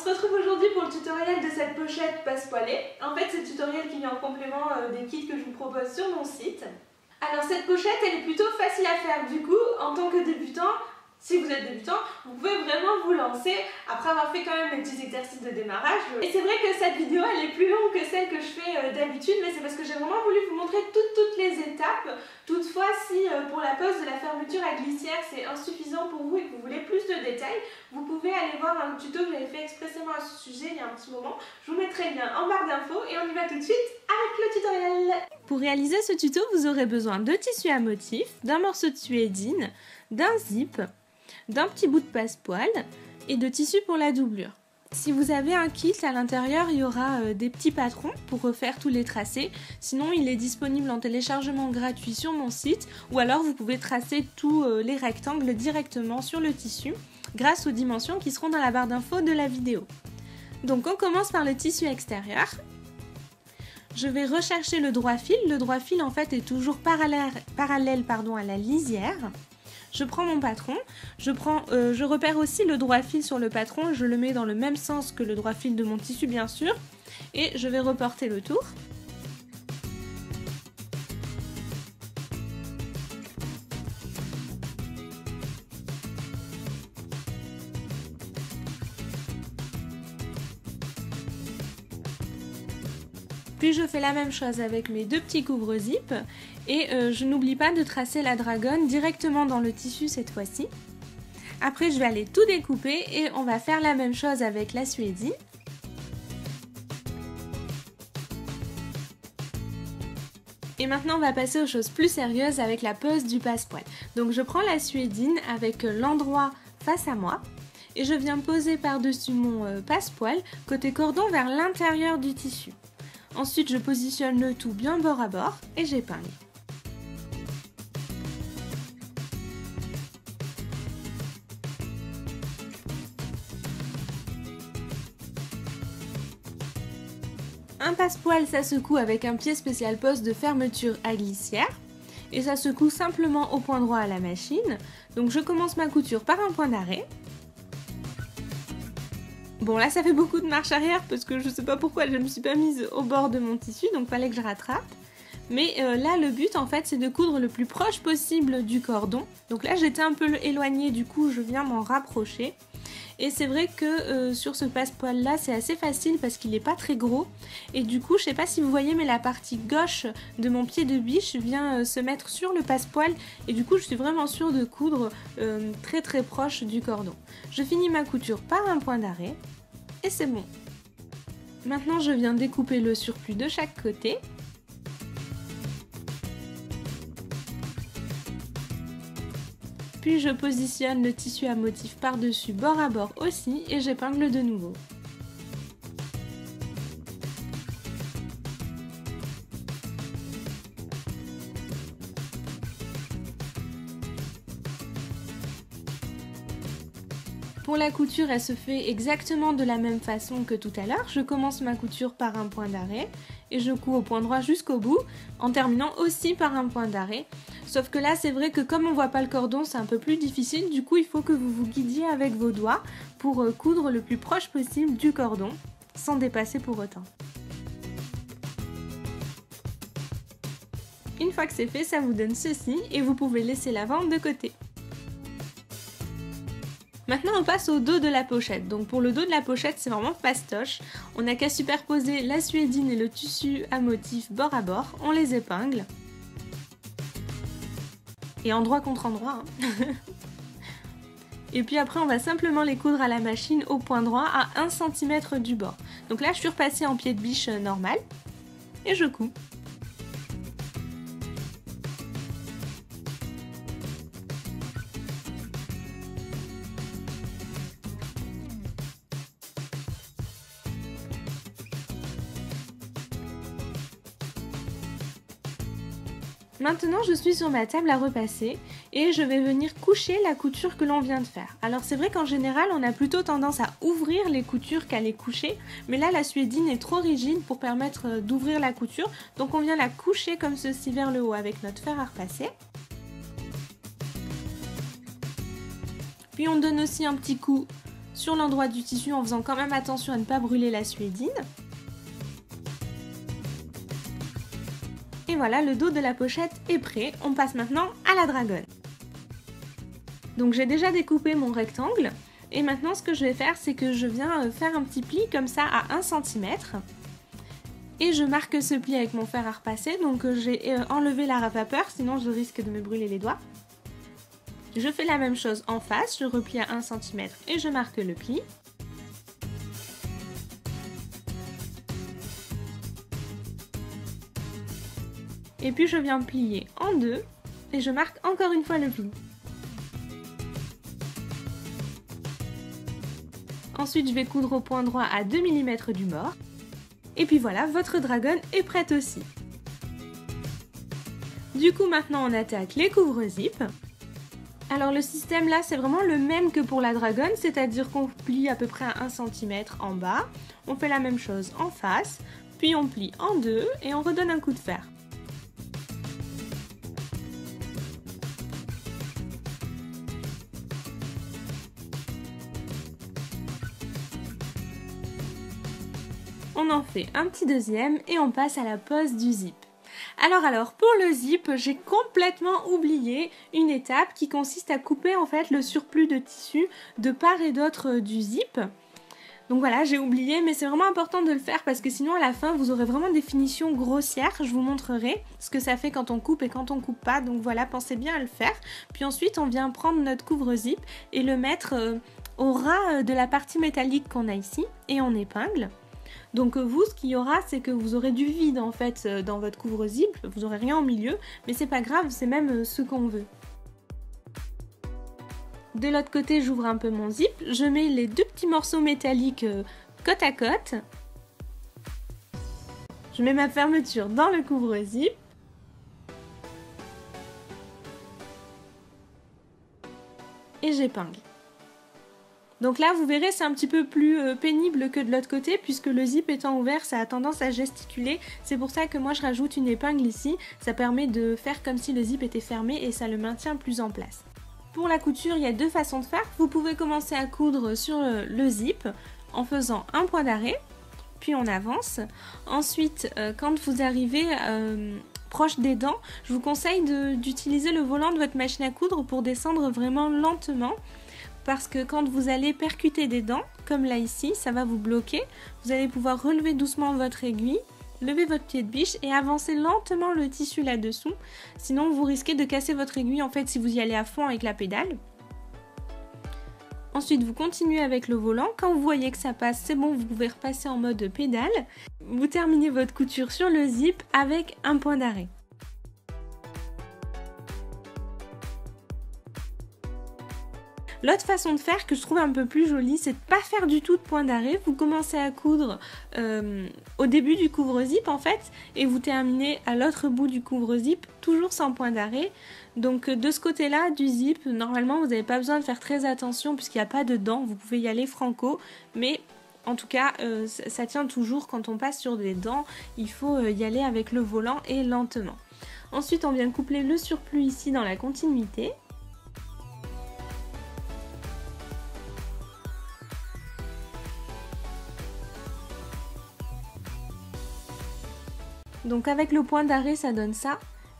se retrouve aujourd'hui pour le tutoriel de cette pochette passe-poilée. En fait, c'est le tutoriel qui vient en complément des kits que je vous propose sur mon site. Alors cette pochette, elle est plutôt facile à faire. Du coup, en tant que débutant, si vous êtes débutant, vous pouvez vraiment vous lancer après avoir fait quand même les petits exercices de démarrage. Et c'est vrai que cette vidéo, elle est plus longue que celle que je fais d'habitude, mais c'est parce que j'ai vraiment voulu vous montrer toutes les étapes. Toutefois, si pour la pose de la fermeture à glissière, c'est insuffisant pour vous et que vous voulez plus de détails, vous pouvez aller voir un tuto que j'avais fait expressément à ce sujet il y a un petit moment. Je vous mettrai le lien en barre d'infos et on y va tout de suite avec le tutoriel. Pour réaliser ce tuto, vous aurez besoin de tissu à motif, d'un morceau de suédine, d'un zip, d'un petit bout de passepoil et de tissu pour la doublure. Si vous avez un kit, à l'intérieur il y aura des petits patrons pour refaire tous les tracés. Sinon il est disponible en téléchargement gratuit sur mon site ou alors vous pouvez tracer tous les rectangles directement sur le tissu grâce aux dimensions qui seront dans la barre d'infos de la vidéo. Donc on commence par le tissu extérieur. Je vais rechercher le droit fil. Le droit fil en fait est toujours parallèle à la lisière. Je prends mon patron, je repère aussi le droit fil sur le patron, je le mets dans le même sens que le droit fil de mon tissu bien sûr, et je vais reporter le tour. Puis je fais la même chose avec mes deux petits couvre-zip et je n'oublie pas de tracer la dragonne directement dans le tissu cette fois-ci. Après je vais aller tout découper et on va faire la même chose avec la suédine. Et maintenant on va passer aux choses plus sérieuses avec la pose du passepoil. Donc je prends la suédine avec l'endroit face à moi et je viens poser par-dessus mon passepoil côté cordon vers l'intérieur du tissu. Ensuite, je positionne le tout bien bord à bord et j'épingle. Un passepoil, ça secoue avec un pied spécial pose de fermeture à glissière et ça secoue simplement au point droit à la machine. Donc je commence ma couture par un point d'arrêt. Bon là ça fait beaucoup de marche arrière parce que je sais pas pourquoi je ne me suis pas mise au bord de mon tissu, donc fallait que je rattrape. Mais là le but en fait c'est de coudre le plus proche possible du cordon. Donc là j'étais un peu éloignée, du coup je viens m'en rapprocher. Et c'est vrai que sur ce passepoil là c'est assez facile parce qu'il n'est pas très gros. Et du coup je sais pas si vous voyez mais la partie gauche de mon pied de biche vient se mettre sur le passepoil. Et du coup je suis vraiment sûre de coudre très proche du cordon. Je finis ma couture par un point d'arrêt. Et c'est bon. Maintenant je viens découper le surplus de chaque côté. Puis je positionne le tissu à motif par-dessus bord à bord aussi et j'épingle de nouveau. Pour la couture, elle se fait exactement de la même façon que tout à l'heure. Je commence ma couture par un point d'arrêt et je couds au point droit jusqu'au bout en terminant aussi par un point d'arrêt. Sauf que là, c'est vrai que comme on voit pas le cordon, c'est un peu plus difficile. Du coup, il faut que vous vous guidiez avec vos doigts pour coudre le plus proche possible du cordon sans dépasser pour autant. Une fois que c'est fait, ça vous donne ceci et vous pouvez laisser la vente de côté. Maintenant on passe au dos de la pochette. Donc pour le dos de la pochette c'est vraiment fastoche. On n'a qu'à superposer la suédine et le tissu à motif bord à bord. On les épingle. Et endroit contre endroit. Hein. Et puis après on va simplement les coudre à la machine au point droit à 1 cm du bord. Donc là je suis repassée en pied de biche normal. Et je couds. Maintenant je suis sur ma table à repasser et je vais venir coucher la couture que l'on vient de faire. Alors c'est vrai qu'en général on a plutôt tendance à ouvrir les coutures qu'à les coucher, mais là la suédine est trop rigide pour permettre d'ouvrir la couture, donc on vient la coucher comme ceci vers le haut avec notre fer à repasser. Puis on donne aussi un petit coup sur l'endroit du tissu en faisant quand même attention à ne pas brûler la suédine. Et voilà, le dos de la pochette est prêt. On passe maintenant à la dragonne. Donc j'ai déjà découpé mon rectangle. Et maintenant ce que je vais faire, c'est que je viens faire un petit pli comme ça à 1 cm. Et je marque ce pli avec mon fer à repasser. Donc j'ai enlevé la vapeur, sinon je risque de me brûler les doigts. Je fais la même chose en face, je replie à 1 cm et je marque le pli. Et puis je viens plier en deux et je marque encore une fois le pli. Ensuite je vais coudre au point droit à 2 mm du bord. Et puis voilà, votre dragonne est prête aussi. Du coup maintenant on attaque les couvre-zip. Alors le système là c'est vraiment le même que pour la dragonne, c'est-à-dire qu'on plie à peu près à 1 cm en bas. On fait la même chose en face, puis on plie en deux et on redonne un coup de fer. On en fait un petit deuxième et on passe à la pose du zip. Alors, pour le zip, j'ai complètement oublié une étape qui consiste à couper en fait le surplus de tissu de part et d'autre du zip. Donc voilà, j'ai oublié, mais c'est vraiment important de le faire parce que sinon à la fin vous aurez vraiment des finitions grossières. Je vous montrerai ce que ça fait quand on coupe et quand on coupe pas. Donc voilà, pensez bien à le faire. Puis ensuite on vient prendre notre couvre-zip et le mettre au ras de la partie métallique qu'on a ici et on épingle. Donc vous, ce qu'il y aura, c'est que vous aurez du vide en fait dans votre couvre-zip, vous aurez rien au milieu, mais c'est pas grave, c'est même ce qu'on veut. De l'autre côté, j'ouvre un peu mon zip, je mets les deux petits morceaux métalliques côte à côte. Je mets ma fermeture dans le couvre-zip. Et j'épingle. Donc là, vous verrez, c'est un petit peu plus pénible que de l'autre côté, puisque le zip étant ouvert, ça a tendance à gesticuler. C'est pour ça que moi, je rajoute une épingle ici. Ça permet de faire comme si le zip était fermé et ça le maintient plus en place. Pour la couture, il y a deux façons de faire. Vous pouvez commencer à coudre sur le zip en faisant un point d'arrêt, puis on avance. Ensuite, quand vous arrivez proche des dents, je vous conseille d'utiliser le volant de votre machine à coudre pour descendre vraiment lentement. Parce que quand vous allez percuter des dents, comme là ici, ça va vous bloquer. Vous allez pouvoir relever doucement votre aiguille, lever votre pied de biche et avancer lentement le tissu là-dessous. Sinon, vous risquez de casser votre aiguille en fait si vous y allez à fond avec la pédale. Ensuite, vous continuez avec le volant. Quand vous voyez que ça passe, c'est bon, vous pouvez repasser en mode pédale. Vous terminez votre couture sur le zip avec un point d'arrêt. L'autre façon de faire que je trouve un peu plus jolie, c'est de pas faire du tout de point d'arrêt. Vous commencez à coudre au début du couvre-zip en fait et vous terminez à l'autre bout du couvre-zip, toujours sans point d'arrêt. Donc de ce côté-là du zip, normalement vous n'avez pas besoin de faire très attention puisqu'il n'y a pas de dents, vous pouvez y aller franco, mais en tout cas ça tient toujours quand on passe sur des dents, il faut y aller avec le volant et lentement. Ensuite on vient coupler le surplus ici dans la continuité. Donc avec le point d'arrêt ça donne ça,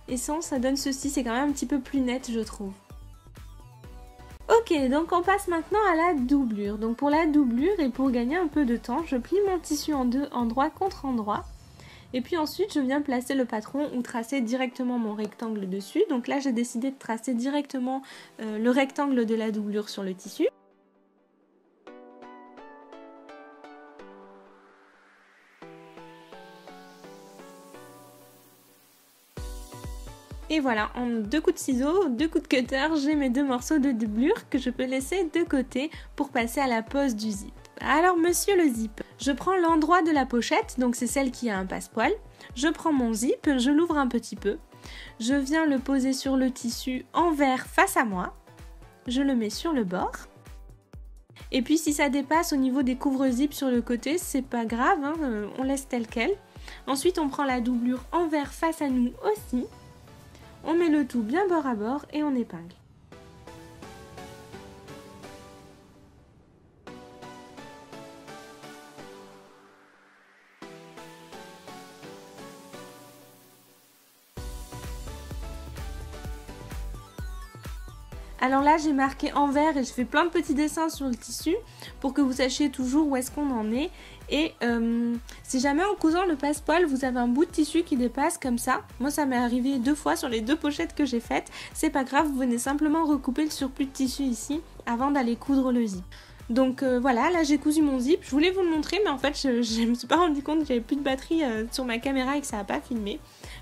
et sans ça donne ceci, c'est quand même un petit peu plus net je trouve. Ok, donc on passe maintenant à la doublure. Donc pour la doublure et pour gagner un peu de temps, je plie mon tissu en deux, endroit contre endroit. Et puis ensuite je viens placer le patron ou tracer directement mon rectangle dessus. Donc là j'ai décidé de tracer directement le rectangle de la doublure sur le tissu. Et voilà, en deux coups de ciseaux, deux coups de cutter, j'ai mes deux morceaux de doublure que je peux laisser de côté pour passer à la pose du zip. Alors monsieur le zip, je prends l'endroit de la pochette, donc c'est celle qui a un passepoil. Je prends mon zip, je l'ouvre un petit peu. Je viens le poser sur le tissu envers face à moi. Je le mets sur le bord. Et puis si ça dépasse au niveau des couvre-zip sur le côté, c'est pas grave, hein, on laisse tel quel. Ensuite on prend la doublure envers face à nous aussi. On met le tout bien bord à bord et on épingle. Alors là j'ai marqué envers et je fais plein de petits dessins sur le tissu pour que vous sachiez toujours où est-ce qu'on en est. Et si jamais en cousant le passepoil vous avez un bout de tissu qui dépasse comme ça, moi ça m'est arrivé 2 fois sur les 2 pochettes que j'ai faites, c'est pas grave, vous venez simplement recouper le surplus de tissu ici avant d'aller coudre le zip. Donc voilà, là j'ai cousu mon zip, je voulais vous le montrer mais en fait je me suis pas rendu compte qu'il y avait plus de batterie sur ma caméra et que ça n'a pas filmé.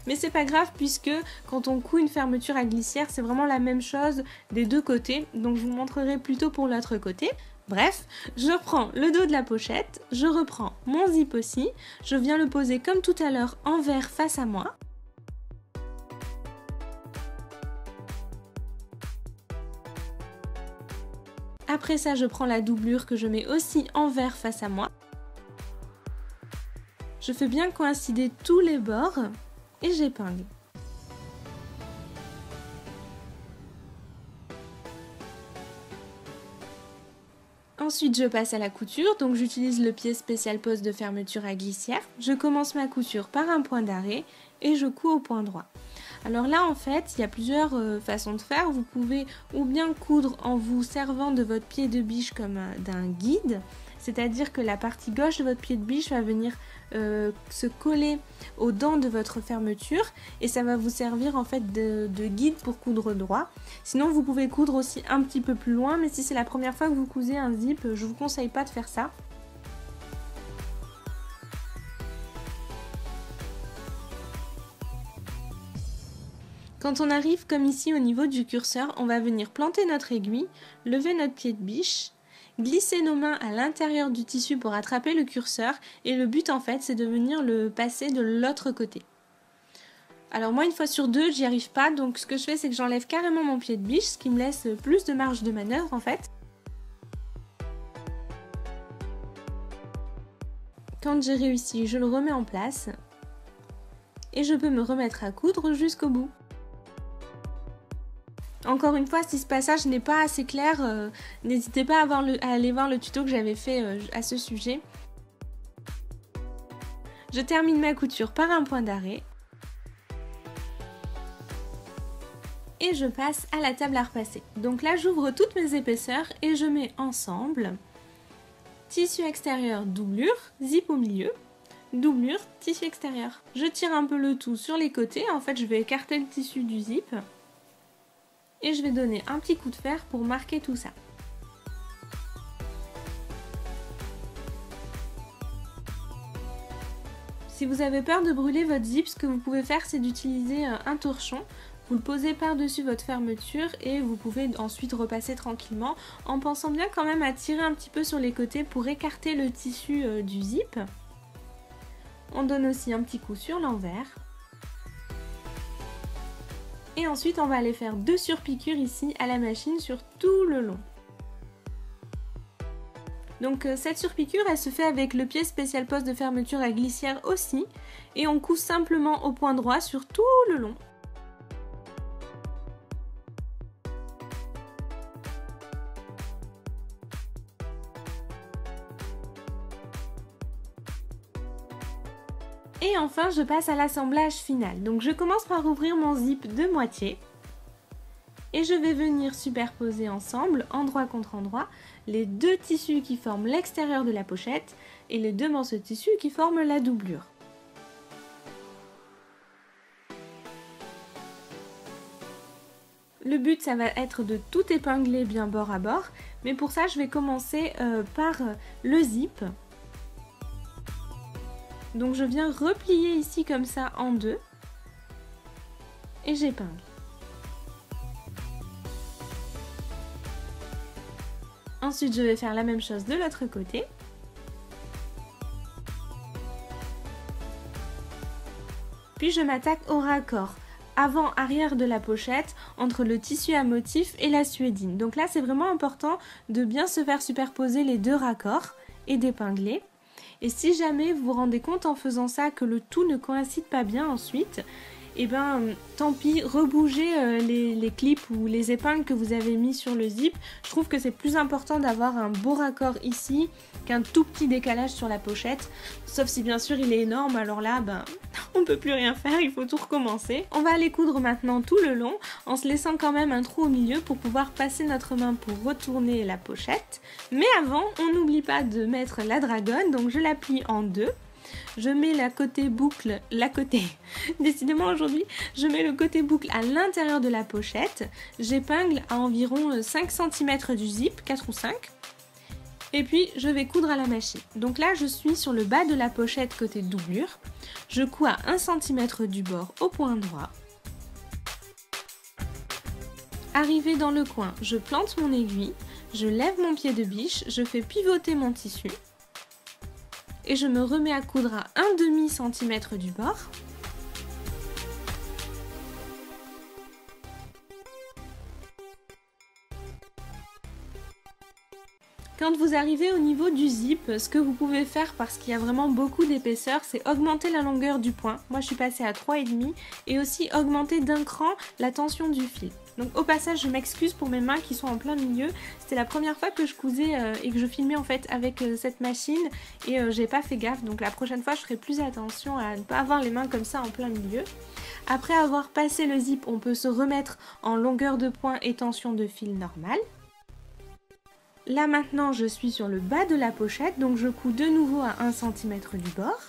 Mais c'est pas grave puisque quand on coud une fermeture à glissière c'est vraiment la même chose des deux côtés, donc je vous montrerai plutôt pour l'autre côté. Bref, je reprends le dos de la pochette, je reprends mon zip aussi, je viens le poser comme tout à l'heure envers face à moi. Après ça, je prends la doublure que je mets aussi envers face à moi. Je fais bien coïncider tous les bords et j'épingle. Ensuite, je passe à la couture, donc j'utilise le pied spécial poste de fermeture à glissière. Je commence ma couture par un point d'arrêt et je couds au point droit. Alors là en fait il y a plusieurs façons de faire, vous pouvez ou bien coudre en vous servant de votre pied de biche comme d'un guide, c'est-à-dire que la partie gauche de votre pied de biche va venir se coller aux dents de votre fermeture et ça va vous servir en fait de guide pour coudre droit. Sinon vous pouvez coudre aussi un petit peu plus loin, mais si c'est la première fois que vous cousez un zip, je vous conseille pas de faire ça. Quand on arrive comme ici au niveau du curseur, on va venir planter notre aiguille, lever notre pied de biche, glisser nos mains à l'intérieur du tissu pour attraper le curseur et le but en fait c'est de venir le passer de l'autre côté. Alors moi une fois sur deux j'y arrive pas, donc ce que je fais c'est que j'enlève carrément mon pied de biche, ce qui me laisse plus de marge de manœuvre en fait. Quand j'ai réussi, je le remets en place et je peux me remettre à coudre jusqu'au bout. Encore une fois, si ce passage n'est pas assez clair, n'hésitez pas à aller voir le tuto que j'avais fait à ce sujet. Je termine ma couture par un point d'arrêt. Et je passe à la table à repasser. Donc là, j'ouvre toutes mes épaisseurs et je mets ensemble tissu extérieur, doublure, zip au milieu, doublure, tissu extérieur. Je tire un peu le tout sur les côtés. En fait, je vais écarter le tissu du zip. Et je vais donner un petit coup de fer pour marquer tout ça. Si vous avez peur de brûler votre zip, ce que vous pouvez faire c'est d'utiliser un torchon. Vous le posez par-dessus votre fermeture et vous pouvez ensuite repasser tranquillement en pensant bien quand même à tirer un petit peu sur les côtés pour écarter le tissu du zip. On donne aussi un petit coup sur l'envers. Et ensuite on va aller faire 2 surpiqûres ici à la machine sur tout le long. Donc cette surpiqûre elle se fait avec le pied spécial poste de fermeture à glissière aussi et on coud simplement au point droit sur tout le long. Et enfin je passe à l'assemblage final. Donc je commence par ouvrir mon zip de moitié. Et je vais venir superposer ensemble, endroit contre endroit, les 2 tissus qui forment l'extérieur de la pochette et les 2 morceaux de tissu qui forment la doublure. Le but ça va être de tout épingler bien bord à bord, mais pour ça je vais commencer par le zip. Donc je viens replier ici comme ça en 2 et j'épingle. Ensuite je vais faire la même chose de l'autre côté. Puis je m'attaque au raccord avant-arrière de la pochette entre le tissu à motif et la suédine. Donc là c'est vraiment important de bien se faire superposer les 2 raccords et d'épingler. Et si jamais vous vous rendez compte en faisant ça que le tout ne coïncide pas bien ensuite, et ben tant pis, rebougez les clips ou les épingles que vous avez mis sur le zip. Je trouve que c'est plus important d'avoir un beau raccord ici qu'un tout petit décalage sur la pochette, sauf si bien sûr il est énorme, alors là on peut plus rien faire, il faut tout recommencer. On va aller coudre maintenant tout le long en se laissant quand même un trou au milieu pour pouvoir passer notre main pour retourner la pochette. Mais avant, on n'oublie pas de mettre la dragonne, donc je la plie en deux. Je mets décidément aujourd'hui, je mets le côté boucle à l'intérieur de la pochette. J'épingle à environ 5 cm du zip, 4 ou 5. Et puis je vais coudre à la machine. Donc là je suis sur le bas de la pochette côté doublure. Je couds à 1 cm du bord au point droit. Arrivé dans le coin, je plante mon aiguille, je lève mon pied de biche, je fais pivoter mon tissu. Et je me remets à coudre à 1,5 cm du bord. Quand vous arrivez au niveau du zip, ce que vous pouvez faire, parce qu'il y a vraiment beaucoup d'épaisseur, c'est augmenter la longueur du point. Moi je suis passée à 3,5 et aussi augmenter d'un cran la tension du fil. Donc au passage je m'excuse pour mes mains qui sont en plein milieu, c'était la première fois que je cousais et que je filmais en fait avec cette machine et j'ai pas fait gaffe, donc la prochaine fois je ferai plus attention à ne pas avoir les mains comme ça en plein milieu. Après avoir passé le zip, on peut se remettre en longueur de point et tension de fil normale. Là maintenant je suis sur le bas de la pochette, donc je couds de nouveau à 1 cm du bord.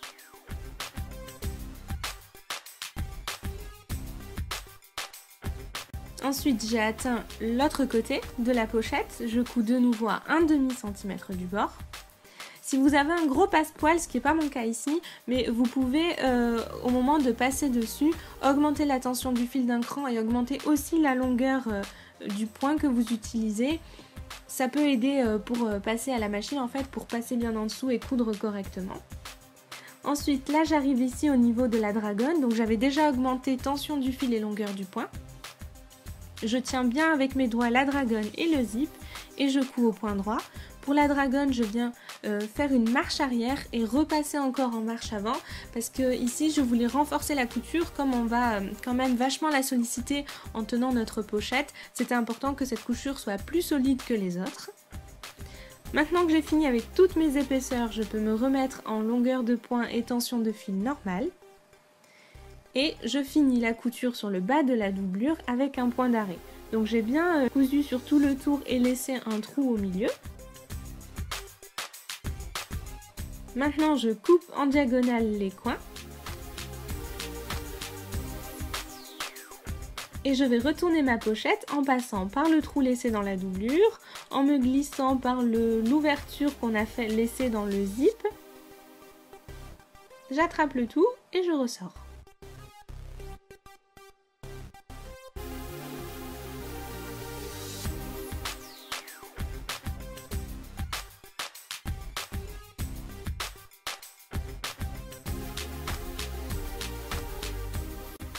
Ensuite j'ai atteint l'autre côté de la pochette, je couds de nouveau à 1,5 cm du bord. Si vous avez un gros passepoil, ce qui n'est pas mon cas ici, mais vous pouvez au moment de passer dessus, augmenter la tension du fil d'un cran et augmenter aussi la longueur du point que vous utilisez. Ça peut aider pour passer à la machine en fait, pour passer bien en dessous et coudre correctement. Ensuite là j'arrive ici au niveau de la dragonne, donc j'avais déjà augmenté tension du fil et longueur du point. Je tiens bien avec mes doigts la dragonne et le zip et je couds au point droit. Pour la dragonne, je viens faire une marche arrière et repasser encore en marche avant parce que ici je voulais renforcer la couture, comme on va quand même vachement la solliciter en tenant notre pochette. C'était important que cette couture soit plus solide que les autres. Maintenant que j'ai fini avec toutes mes épaisseurs, je peux me remettre en longueur de point et tension de fil normale. Et je finis la couture sur le bas de la doublure avec un point d'arrêt. Donc j'ai bien cousu sur tout le tour et laissé un trou au milieu. Maintenant je coupe en diagonale les coins. Et je vais retourner ma pochette en passant par le trou laissé dans la doublure, en me glissant par l'ouverture qu'on a laissée dans le zip. J'attrape le tout et je ressors.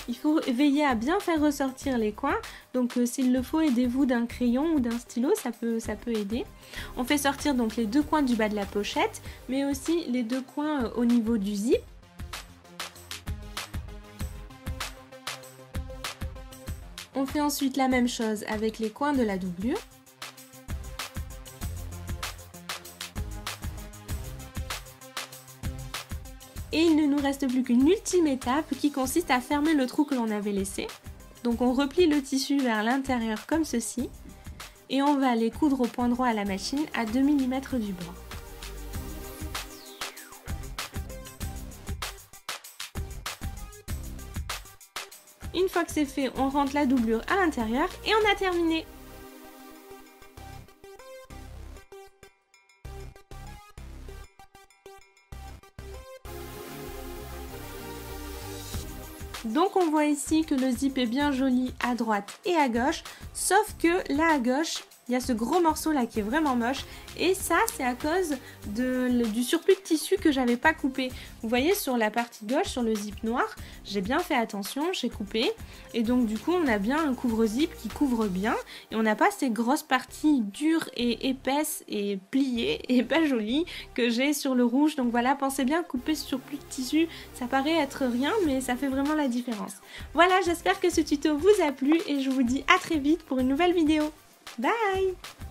Il faut veiller à bien faire ressortir les coins, donc s'il le faut, aidez-vous d'un crayon ou d'un stylo, ça peut aider. On fait sortir donc les deux coins du bas de la pochette, mais aussi les deux coins au niveau du zip. On fait ensuite la même chose avec les coins de la doublure. Et il ne nous reste plus qu'une ultime étape qui consiste à fermer le trou que l'on avait laissé. Donc on replie le tissu vers l'intérieur comme ceci et on va aller coudre au point droit à la machine à 2 mm du bord. Une fois que c'est fait, on rentre la doublure à l'intérieur et on a terminé. Donc on voit ici que le zip est bien joli à droite et à gauche, sauf que là à gauche, il y a ce gros morceau là qui est vraiment moche et ça c'est à cause du surplus de tissu que j'avais pas coupé. Vous voyez sur la partie gauche, sur le zip noir, j'ai bien fait attention, j'ai coupé et donc du coup on a bien un couvre-zip qui couvre bien et on n'a pas ces grosses parties dures et épaisses et pliées et pas jolies que j'ai sur le rouge. Donc voilà, pensez bien couper ce surplus de tissu, ça paraît être rien mais ça fait vraiment la différence. Voilà, j'espère que ce tuto vous a plu et je vous dis à très vite pour une nouvelle vidéo. Bye!